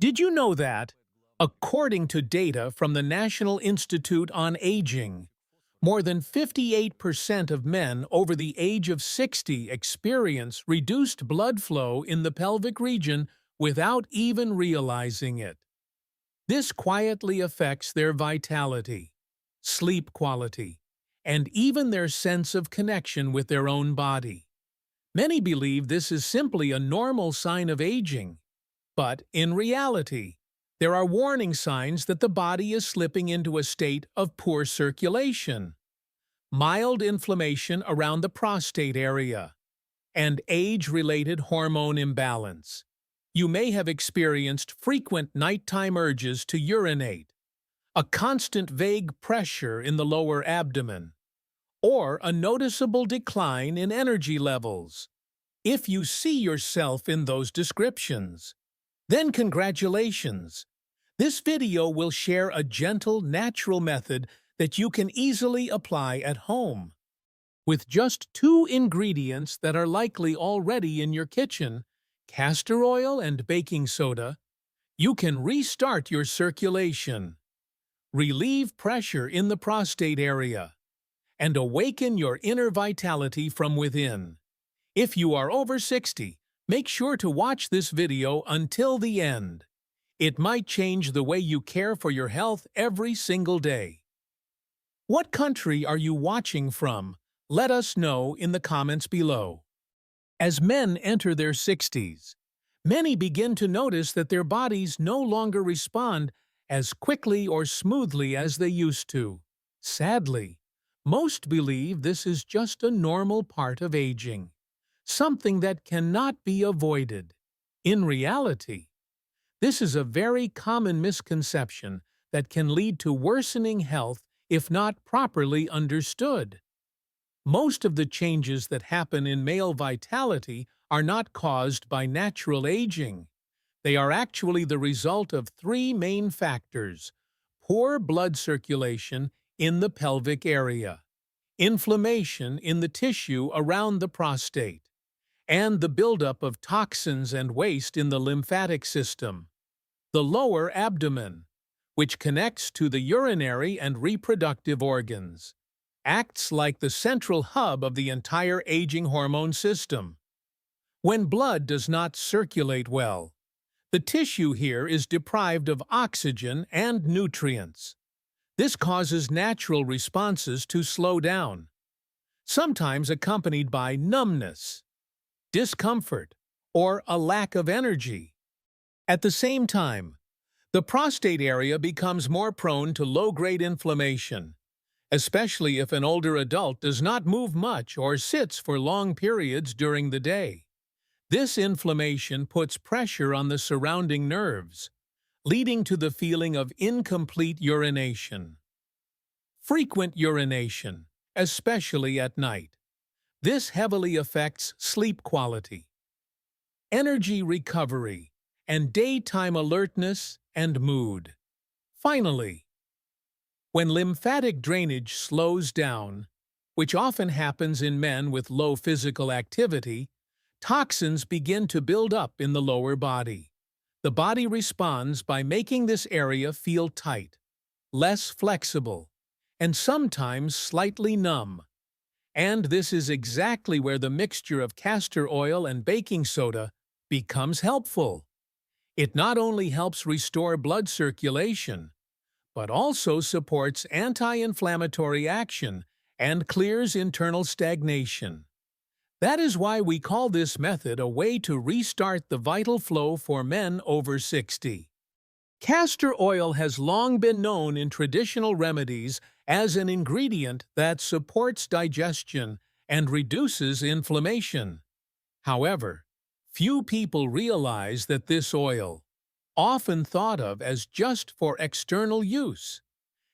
Did you know that, according to data from the National Institute on Aging, more than 58% of men over the age of 60 experience reduced blood flow in the pelvic region without even realizing it? This quietly affects their vitality, sleep quality, and even their sense of connection with their own body. Many believe this is simply a normal sign of aging, but in reality, there are warning signs that the body is slipping into a state of poor circulation, mild inflammation around the prostate area, and age-related hormone imbalance. You may have experienced frequent nighttime urges to urinate, a constant vague pressure in the lower abdomen, or a noticeable decline in energy levels. If you see yourself in those descriptions, then congratulations! This video will share a gentle, natural method that you can easily apply at home. With just 2 ingredients that are likely already in your kitchen, castor oil and baking soda, you can restart your circulation, relieve pressure in the prostate area, and awaken your inner vitality from within. If you are over 60, make sure to watch this video until the end. It might change the way you care for your health every single day. What country are you watching from? Let us know in the comments below. As men enter their 60s, many begin to notice that their bodies no longer respond as quickly or smoothly as they used to. Sadly, most believe this is just a normal part of aging, something that cannot be avoided. In reality, this is a very common misconception that can lead to worsening health if not properly understood. Most of the changes that happen in male vitality are not caused by natural aging. They are actually the result of 3 main factors: poor blood circulation in the pelvic area, inflammation in the tissue around the prostate, and the buildup of toxins and waste in the lymphatic system. The lower abdomen, which connects to the urinary and reproductive organs, acts like the central hub of the entire aging hormone system. When blood does not circulate well, the tissue here is deprived of oxygen and nutrients. This causes natural responses to slow down, sometimes accompanied by numbness, discomfort, or a lack of energy. At the same time, the prostate area becomes more prone to low-grade inflammation, especially if an older adult does not move much or sits for long periods during the day. This inflammation puts pressure on the surrounding nerves, leading to the feeling of incomplete urination. Frequent urination, especially at night. This heavily affects sleep quality, energy recovery, and daytime alertness and mood. Finally, when lymphatic drainage slows down, which often happens in men with low physical activity, toxins begin to build up in the lower body. The body responds by making this area feel tight, less flexible, and sometimes slightly numb. And this is exactly where the mixture of castor oil and baking soda becomes helpful. It not only helps restore blood circulation, but also supports anti-inflammatory action and clears internal stagnation. That is why we call this method a way to restart the vital flow for men over 60. Castor oil has long been known in traditional remedies as an ingredient that supports digestion and reduces inflammation. However, few people realize that this oil, often thought of as just for external use,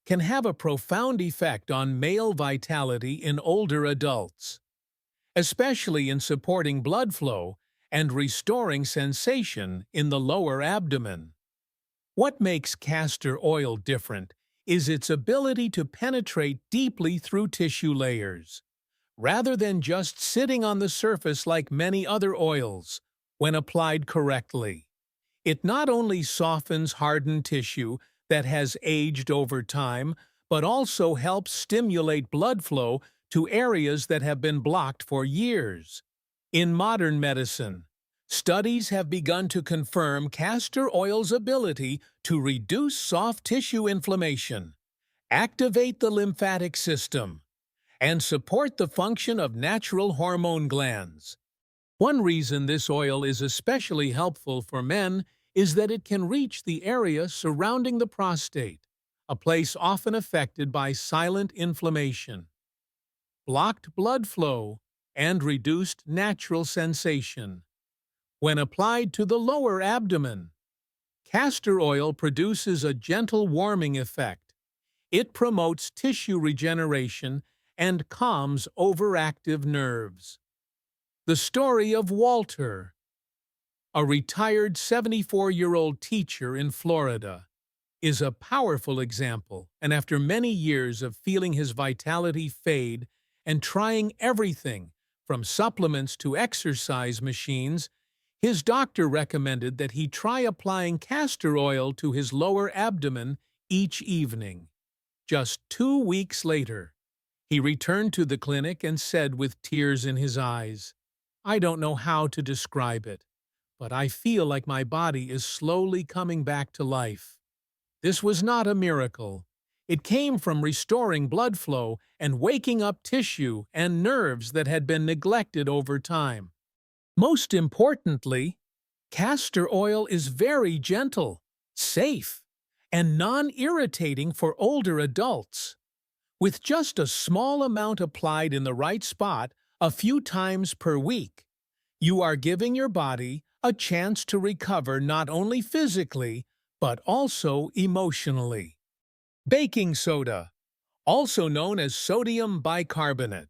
can have a profound effect on male vitality in older adults, especially in supporting blood flow and restoring sensation in the lower abdomen. What makes castor oil different is its ability to penetrate deeply through tissue layers, rather than just sitting on the surface like many other oils. When applied correctly, It not only softens hardened tissue that has aged over time, but also helps stimulate blood flow to areas that have been blocked for years. In modern medicine, studies have begun to confirm castor oil's ability to reduce soft tissue inflammation, activate the lymphatic system, and support the function of natural hormone glands. One reason this oil is especially helpful for men is that it can reach the area surrounding the prostate, a place often affected by silent inflammation, blocked blood flow, and reduced natural sensation. When applied to the lower abdomen, castor oil produces a gentle warming effect. It promotes tissue regeneration and calms overactive nerves. The story of Walter, a retired 74-year-old teacher in Florida, is a powerful example, and after many years of feeling his vitality fade and trying everything from supplements to exercise machines, his doctor recommended that he try applying castor oil to his lower abdomen each evening. Just 2 weeks later, he returned to the clinic and said with tears in his eyes, "I don't know how to describe it, but I feel like my body is slowly coming back to life." This was not a miracle. It came from restoring blood flow and waking up tissue and nerves that had been neglected over time. Most importantly, castor oil is very gentle, safe, and non-irritating for older adults. With just a small amount applied in the right spot a few times per week, you are giving your body a chance to recover not only physically, but also emotionally. Baking soda, also known as sodium bicarbonate,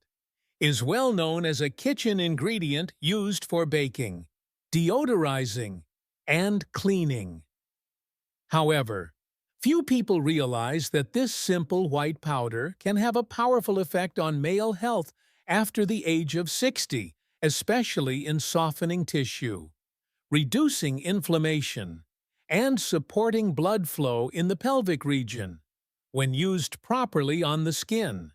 is well known as a kitchen ingredient used for baking, deodorizing, and cleaning. However, few people realize that this simple white powder can have a powerful effect on male health after the age of 60, especially in softening tissue, reducing inflammation, and supporting blood flow in the pelvic region. When used properly on the skin,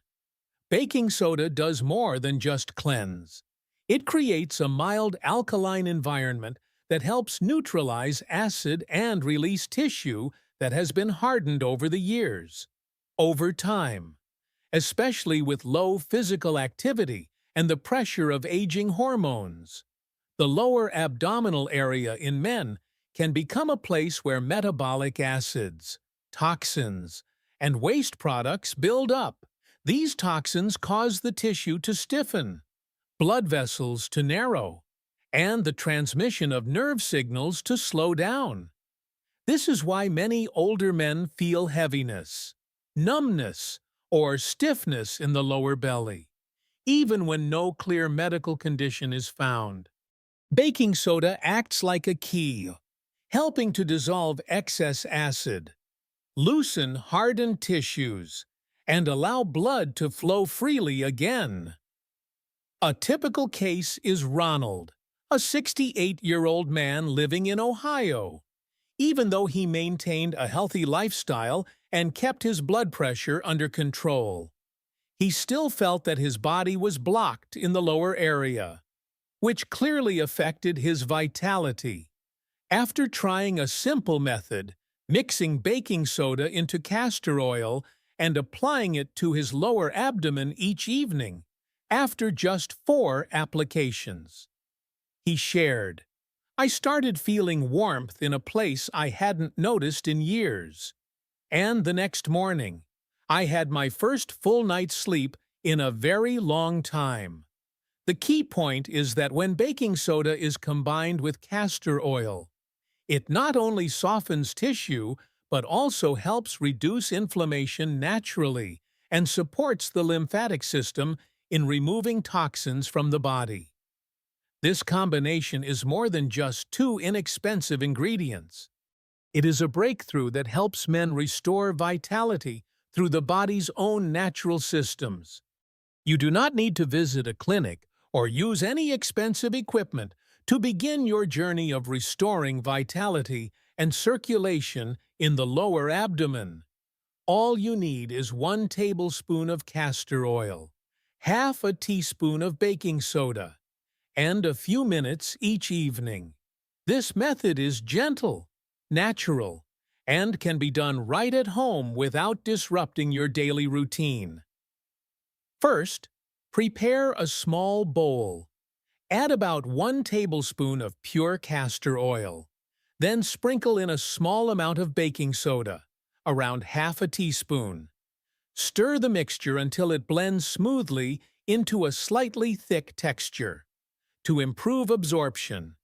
baking soda does more than just cleanse. It creates a mild alkaline environment that helps neutralize acid and release tissue that has been hardened over the years. Over time, especially with low physical activity and the pressure of aging hormones, the lower abdominal area in men can become a place where metabolic acids, toxins, and waste products build up. These toxins cause the tissue to stiffen, blood vessels to narrow, and the transmission of nerve signals to slow down. This is why many older men feel heaviness, numbness, or stiffness in the lower belly, even when no clear medical condition is found. Baking soda acts like a key, helping to dissolve excess acid, loosen hardened tissues, and allow blood to flow freely again. A typical case is Ronald, a 68-year-old man living in Ohio. Even though he maintained a healthy lifestyle and kept his blood pressure under control, he still felt that his body was blocked in the lower area, which clearly affected his vitality. After trying a simple method, mixing baking soda into castor oil and applying it to his lower abdomen each evening, after just 4 applications, he shared, "I started feeling warmth in a place I hadn't noticed in years. And the next morning, I had my first full night's sleep in a very long time." The key point is that when baking soda is combined with castor oil, it not only softens tissue, but also helps reduce inflammation naturally and supports the lymphatic system in removing toxins from the body. This combination is more than just 2 inexpensive ingredients. It is a breakthrough that helps men restore vitality through the body's own natural systems. You do not need to visit a clinic or use any expensive equipment To begin your journey of restoring vitality and circulation in the lower abdomen, all you need is 1 tablespoon of castor oil, half a teaspoon of baking soda, and a few minutes each evening. This method is gentle, natural, and can be done right at home without disrupting your daily routine. First, prepare a small bowl. Add about 1 tablespoon of pure castor oil. Then sprinkle in a small amount of baking soda, around half a teaspoon. Stir the mixture until it blends smoothly into a slightly thick texture. To improve absorption,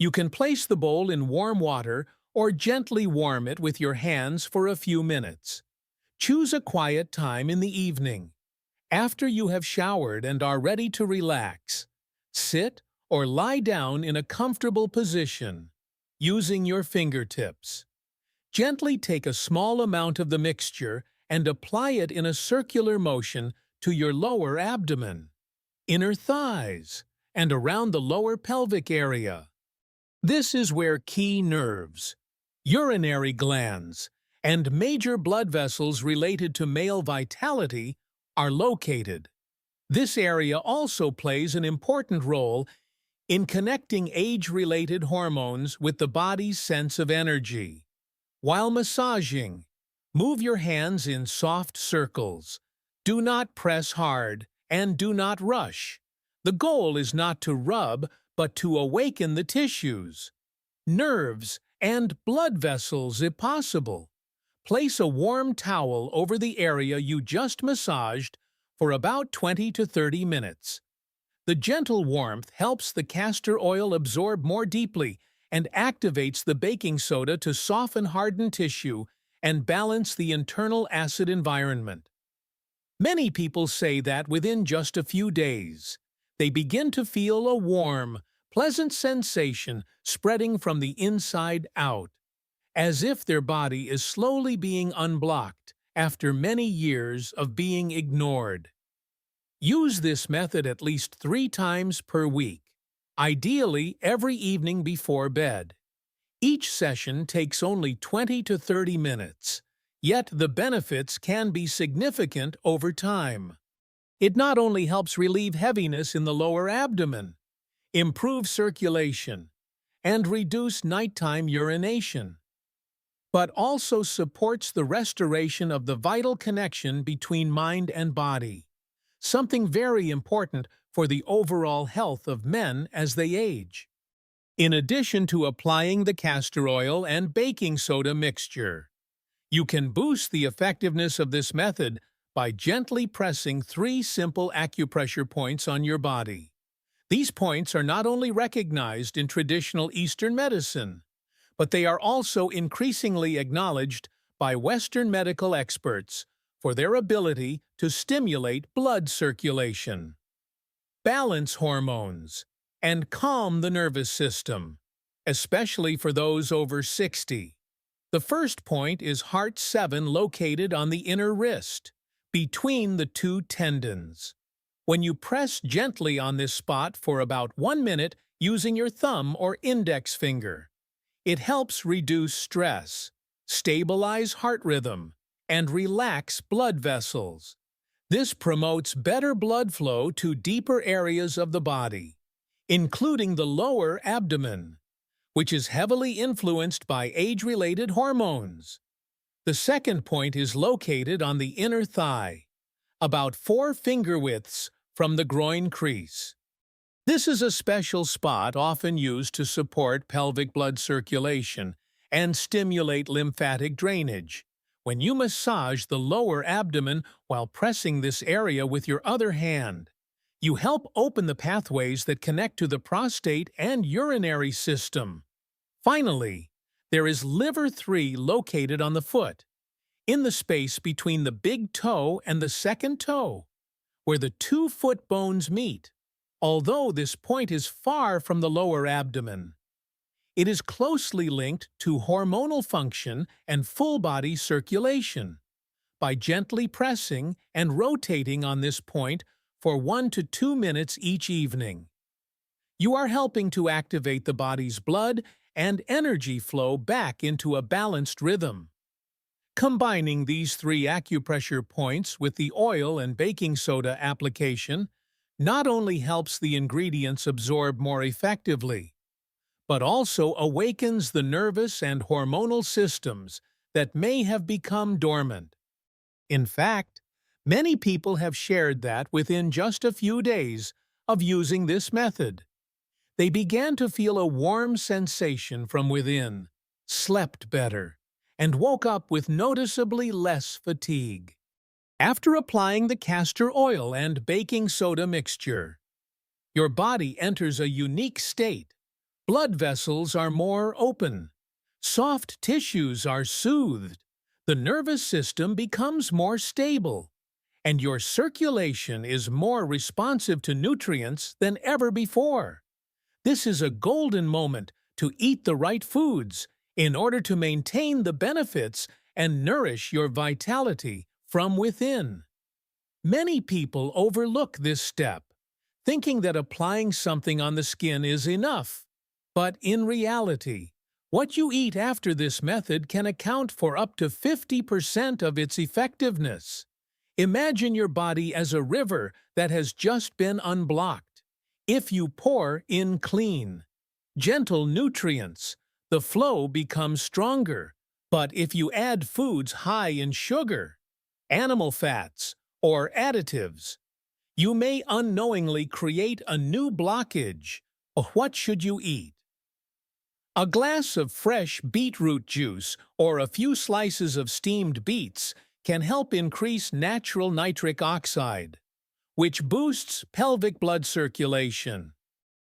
you can place the bowl in warm water or gently warm it with your hands for a few minutes. Choose a quiet time in the evening. After you have showered and are ready to relax, sit or lie down in a comfortable position, using your fingertips. Gently take a small amount of the mixture and apply it in a circular motion to your lower abdomen, inner thighs, and around the lower pelvic area. This is where key nerves, urinary glands, and major blood vessels related to male vitality are located. This area also plays an important role in connecting age-related hormones with the body's sense of energy. While massaging, move your hands in soft circles. Do not press hard and do not rush. The goal is not to rub, but to awaken the tissues, nerves, and blood vessels if possible. Place a warm towel over the area you just massaged for about 20 to 30 minutes. The gentle warmth helps the castor oil absorb more deeply and activates the baking soda to soften hardened tissue and balance the internal acid environment. Many people say that within just a few days, they begin to feel a warm, pleasant sensation spreading from the inside out, as if their body is slowly being unblocked after many years of being ignored. Use this method at least 3 times per week, ideally every evening before bed. Each session takes only 20 to 30 minutes, yet the benefits can be significant over time. It not only helps relieve heaviness in the lower abdomen, improve circulation, and reduce nighttime urination, but also supports the restoration of the vital connection between mind and body, something very important for the overall health of men as they age. In addition to applying the castor oil and baking soda mixture, you can boost the effectiveness of this method by gently pressing 3 simple acupressure points on your body. These points are not only recognized in traditional Eastern medicine, but they are also increasingly acknowledged by Western medical experts for their ability to stimulate blood circulation, balance hormones, and calm the nervous system, especially for those over 60. The first point is Heart 7, located on the inner wrist, between the 2 tendons. When you press gently on this spot for about 1 minute using your thumb or index finger, it helps reduce stress, stabilize heart rhythm, and relax blood vessels. This promotes better blood flow to deeper areas of the body, including the lower abdomen, which is heavily influenced by age-related hormones. The second point is located on the inner thigh, about 4 finger widths from the groin crease. This is a special spot often used to support pelvic blood circulation and stimulate lymphatic drainage. When you massage the lower abdomen while pressing this area with your other hand, you help open the pathways that connect to the prostate and urinary system. Finally, there is liver 3 located on the foot, in the space between the big toe and the second toe, where the 2 foot bones meet. Although this point is far from the lower abdomen, it is closely linked to hormonal function and full-body circulation. By gently pressing and rotating on this point for 1 to 2 minutes each evening, You are helping to activate the body's blood and energy flow back into a balanced rhythm. Combining these three acupressure points with the oil and baking soda application not only helps the ingredients absorb more effectively, but also awakens the nervous and hormonal systems that may have become dormant. In fact, many people have shared that within just a few days of using this method, they began to feel a warm sensation from within, slept better, and woke up with noticeably less fatigue. After applying the castor oil and baking soda mixture, your body enters a unique state. Blood vessels are more open, soft tissues are soothed, the nervous system becomes more stable, and your circulation is more responsive to nutrients than ever before. This is a golden moment to eat the right foods in order to maintain the benefits and nourish your vitality from within. Many people overlook this step, thinking that applying something on the skin is enough. But in reality, what you eat after this method can account for up to 50% of its effectiveness. Imagine your body as a river that has just been unblocked. If you pour in clean, gentle nutrients, the flow becomes stronger. But if you add foods high in sugar, animal fats, or additives, you may unknowingly create a new blockage. What should you eat? A glass of fresh beetroot juice or a few slices of steamed beets can help increase natural nitric oxide, which boosts pelvic blood circulation.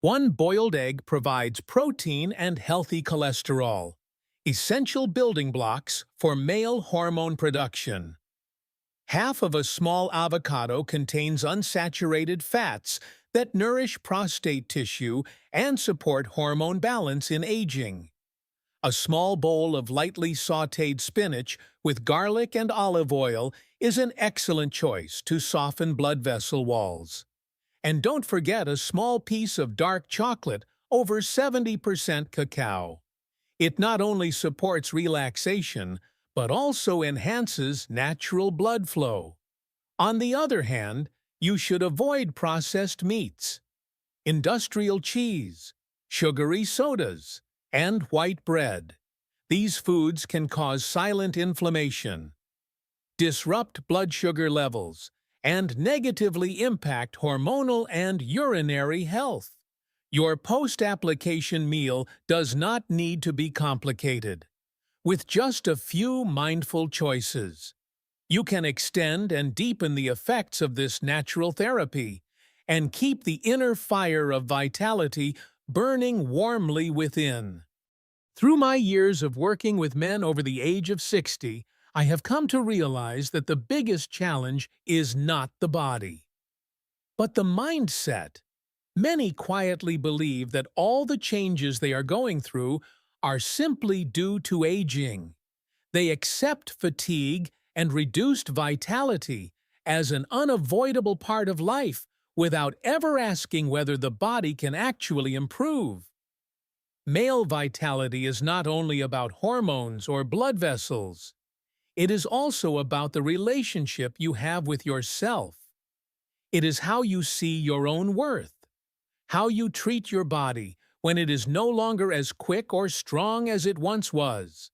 One boiled egg provides protein and healthy cholesterol, essential building blocks for male hormone production. Half of a small avocado contains unsaturated fats that nourish prostate tissue and support hormone balance in aging. A small bowl of lightly sautéed spinach with garlic and olive oil is an excellent choice to soften blood vessel walls. And don't forget a small piece of dark chocolate over 70% cacao. It not only supports relaxation, but also enhances natural blood flow. On the other hand, you should avoid processed meats, industrial cheese, sugary sodas, and white bread. These foods can cause silent inflammation, disrupt blood sugar levels, and negatively impact hormonal and urinary health. Your post-application meal does not need to be complicated. With just a few mindful choices, you can extend and deepen the effects of this natural therapy and keep the inner fire of vitality burning warmly within. Through my years of working with men over the age of 60, I have come to realize that the biggest challenge is not the body, but the mindset. Many quietly believe that all the changes they are going through are simply due to aging. They accept fatigue and reduced vitality as an unavoidable part of life without ever asking whether the body can actually improve. Male vitality is not only about hormones or blood vessels. It is also about the relationship you have with yourself. It is how you see your own worth, how you treat your body when it is no longer as quick or strong as it once was.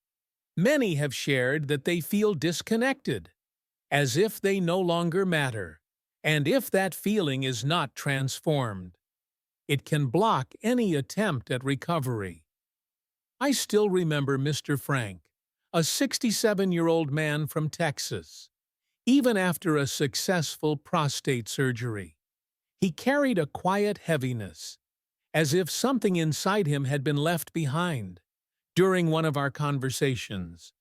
Many have shared that they feel disconnected, as if they no longer matter, and if that feeling is not transformed, it can block any attempt at recovery. I still remember Mr. Frank, a 67-year-old man from Texas. Even after a successful prostate surgery, he carried a quiet heaviness, as if something inside him had been left behind. During one of our conversations,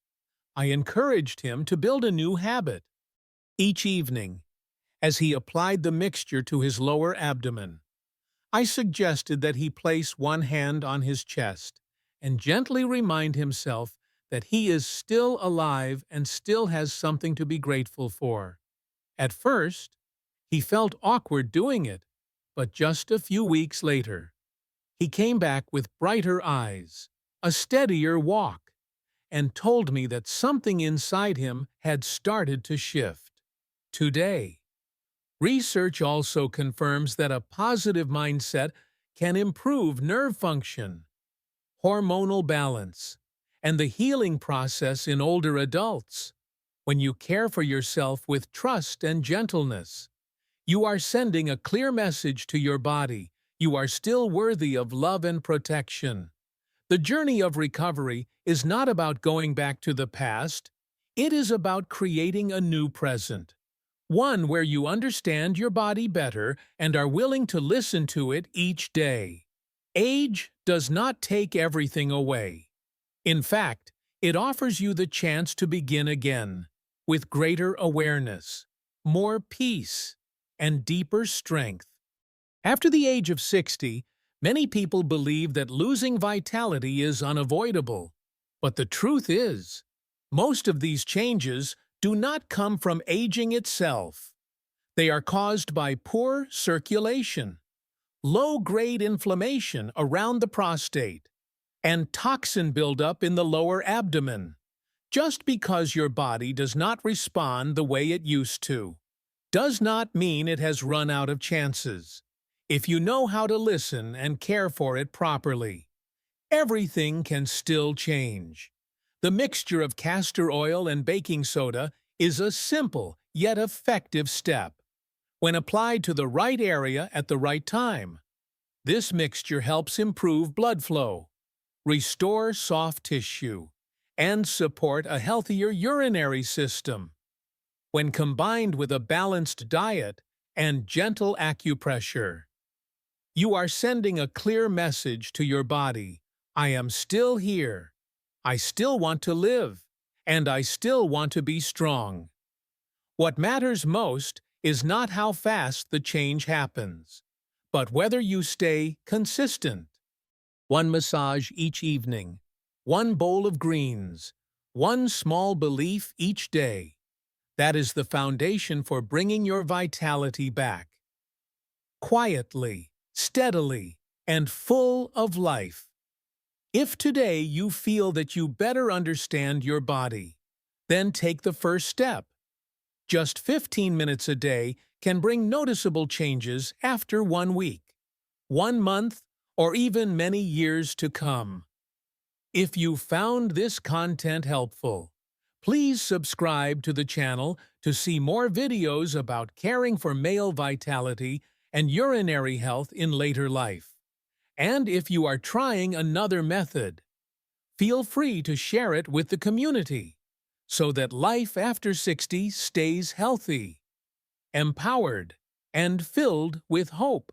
I encouraged him to build a new habit. Each evening, as he applied the mixture to his lower abdomen, I suggested that he place one hand on his chest and gently remind himself that he is still alive and still has something to be grateful for. At first, he felt awkward doing it, but just a few weeks later, He came back with brighter eyes, a steadier walk, and told me that something inside him had started to shift. Today, research also confirms that a positive mindset can improve nerve function, hormonal balance, and the healing process in older adults. When you care for yourself with trust and gentleness, you are sending a clear message to your body. You are still worthy of love and protection. The journey of recovery is not about going back to the past. It is about creating a new present, one where you understand your body better and are willing to listen to it each day. Age does not take everything away. In fact, it offers you the chance to begin again, with greater awareness, more peace, and deeper strength. After the age of 60, many people believe that losing vitality is unavoidable. But the truth is, most of these changes do not come from aging itself. They are caused by poor circulation, low-grade inflammation around the prostate, and toxin buildup in the lower abdomen. Just because your body does not respond the way it used to, does not mean it has run out of chances. If you know how to listen and care for it properly, everything can still change. The mixture of castor oil and baking soda is a simple yet effective step. When applied to the right area at the right time, this mixture helps improve blood flow, restore soft tissue, and support a healthier urinary system. When combined with a balanced diet and gentle acupressure, you are sending a clear message to your body: I am still here, I still want to live, and I still want to be strong. What matters most is not how fast the change happens, but whether you stay consistent. One massage each evening, one bowl of greens, one small belief each day. That is the foundation for bringing your vitality back. Quietly, steadily, and full of life. If today you feel that you better understand your body, then take the first step. Just 15 minutes a day can bring noticeable changes after 1 week, 1 month, or even many years to come. If you found this content helpful, please subscribe to the channel to see more videos about caring for male vitality and urinary health in later life. And if you are trying another method, feel free to share it with the community so that life after 60 stays healthy, empowered, and filled with hope.